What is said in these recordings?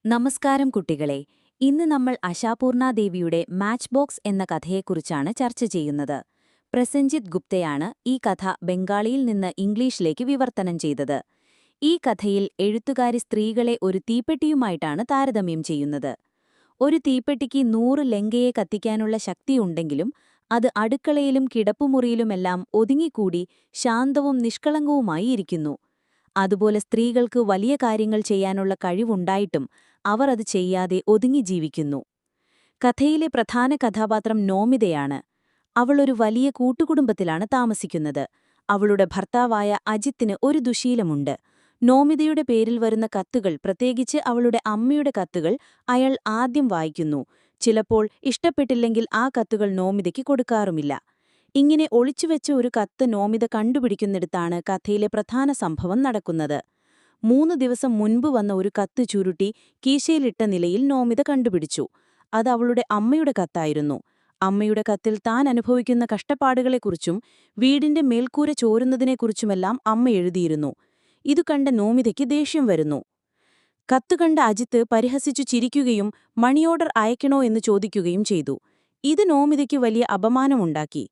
നമസ്കാരം കുട്ടികളെ. ഇന്ന് നമ്മൾ അശാപൂർണ ദേവിയുടെ മാച്ച് ബോക്സ് എന്ന കഥയെക്കുറിച്ചാണ് ചർച്ച ചെയ്യുന്നത്. പ്രസഞ്ജിത് ഗുപ്തയാണ് ഈ കഥ ബംഗാളിയിൽ നിന്ന് ഇംഗ്ലീഷിലേക്ക് വിവർത്തനം ചെയ്തത്. ഈ കഥയിൽ എഴുത്തുകാരി സ്ത്രീകളെ ഒരു തീപ്പെട്ടിയുമായിട്ടാണ് താരതമ്യം ചെയ്യുന്നത്. ഒരു തീപ്പെട്ടിക്ക് 100 ലങ്കയെ കത്തിക്കാനുള്ള ശക്തിയുണ്ടെങ്കിലും അത് അടുക്കളയിലും കിടപ്പുമുറിയിലുമെല്ലാം ഒതുങ്ങിക്കൂടി ശാന്തവും നിഷ്കളങ്കവുമായി ഇരിക്കുന്നു. അതുപോലെ സ്ത്രീകൾക്ക് വലിയ കാര്യങ്ങൾ ചെയ്യാനുള്ള കഴിവുണ്ടായിട്ടും അവർ അത് ചെയ്യാതെ ഒതുങ്ങി ജീവിക്കുന്നു. കഥയിലെ പ്രധാന കഥാപാത്രം നോമിതയാണ്. അവളൊരു വലിയ കൂട്ടുകുടുംബത്തിലാണ് താമസിക്കുന്നത്. അവളുടെ ഭർത്താവായ അജിത്തിന് ഒരു ദുശീലമുണ്ട്. നോമിതയുടെ പേരിൽ വരുന്ന കത്തുകൾ, പ്രത്യേകിച്ച് അവളുടെ അമ്മയുടെ കത്തുകൾ, അയാൾ ആദ്യം വായിക്കുന്നു. ചിലപ്പോൾ ഇഷ്ടപ്പെട്ടില്ലെങ്കിൽ ആ കത്തുകൾ നോമിതയ്ക്ക് കൊടുക്കാറുമില്ല. ഇങ്ങനെ ഒളിച്ചുവെച്ച ഒരു കത്ത് നോമിത കണ്ടുപിടിക്കുന്നിടത്താണ് കഥയിലെ പ്രധാന സംഭവം നടക്കുന്നത്. 3 ദിവസം മുൻപ് വന്ന ഒരു കത്ത് ചുരുട്ടി കീശയിലിട്ട നിലയിൽ നോമിത കണ്ടുപിടിച്ചു. അത് അവളുടെ അമ്മയുടെ കത്തായിരുന്നു. അമ്മയുടെ കത്തിൽ താൻ അനുഭവിക്കുന്ന കഷ്ടപ്പാടുകളെക്കുറിച്ചും വീടിന്റെ മേൽക്കൂര ചോരുന്നതിനെക്കുറിച്ചുമെല്ലാം അമ്മ എഴുതിയിരുന്നു. ഇതു കണ്ട നോമിതയ്ക്ക് ദേഷ്യം വരുന്നു. കത്ത് കണ്ട അജിത്ത് പരിഹസിച്ചു ചിരിക്കുകയും മണി ഓർഡർ അയക്കണോ എന്ന് ചോദിക്കുകയും ചെയ്തു. ഇത് നോമിതയ്ക്ക് വലിയ അപമാനമുണ്ടാക്കി.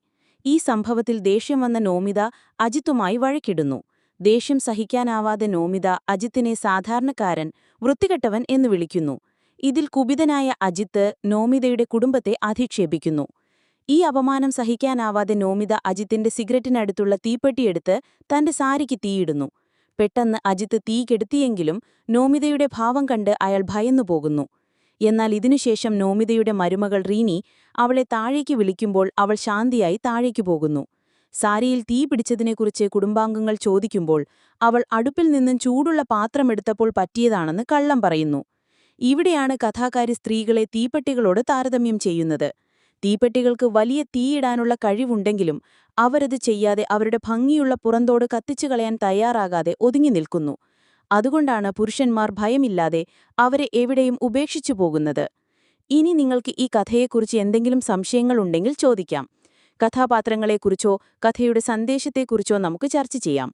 ഈ സംഭവത്തിൽ ദേഷ്യം വന്ന നോമിത അജിത്തുമായി വഴക്കിടുന്നു. ദേഷ്യം സഹിക്കാനാവാതെ നോമിത അജിത്തിനെ സാധാരണക്കാരൻ, വൃത്തികെട്ടവൻ എന്ന് വിളിക്കുന്നു. ഇതിൽ കുപിതനായ അജിത്ത് നോമിതയുടെ കുടുംബത്തെ അധിക്ഷേപിക്കുന്നു. ഈ അപമാനം സഹിക്കാനാവാതെ നോമിത അജിത്തിന്റെ സിഗരറ്റിനടുത്തുള്ള തീപ്പെട്ടിയെടുത്ത് തന്റെ സാരിക്ക് തീയിടുന്നു. പെട്ടെന്ന് അജിത്ത് തീ കെടുത്തിയെങ്കിലും നോമിതയുടെ ഭാവം കണ്ട് അയാൾ ഭയന്നു പോകുന്നു. എന്നാൽ ഇതിനുശേഷം നോമിതയുടെ മരുമകൾ റീനി അവളെ താഴേക്ക് വിളിക്കുമ്പോൾ അവൾ ശാന്തിയായി താഴേക്ക് പോകുന്നു. സാരിയിൽ തീ പിടിച്ചതിനെക്കുറിച്ച് കുടുംബാംഗങ്ങൾ ചോദിക്കുമ്പോൾ അവൾ അടുപ്പിൽ നിന്നും ചൂടുള്ള പാത്രമെടുത്തപ്പോൾ പറ്റിയതാണെന്ന് കള്ളം പറയുന്നു. ഇവിടെയാണ് കഥാകാരി സ്ത്രീകളെ തീപ്പെട്ടികളോട് താരതമ്യം ചെയ്യുന്നത്. തീപ്പെട്ടികൾക്ക് വലിയ തീയിടാനുള്ള കഴിവുണ്ടെങ്കിലും അവരത് ചെയ്യാതെ അവരുടെ ഭംഗിയുള്ള പുറന്തോട് കത്തിച്ചു കളയാൻ തയ്യാറാകാതെ ഒതുങ്ങി നിൽക്കുന്നു. അതുകൊണ്ടാണ് പുരുഷന്മാർ ഭയമില്ലാതെ അവരെ എവിടെയും ഉപേക്ഷിച്ചു പോകുന്നത്. ഇനി നിങ്ങൾക്ക് ഈ കഥയെക്കുറിച്ച് എന്തെങ്കിലും സംശയങ്ങളുണ്ടെങ്കിൽ ചോദിക്കാം. കഥാപാത്രങ്ങളെക്കുറിച്ചോ കഥയുടെ സന്ദേശത്തെക്കുറിച്ചോ നമുക്ക് ചർച്ച ചെയ്യാം.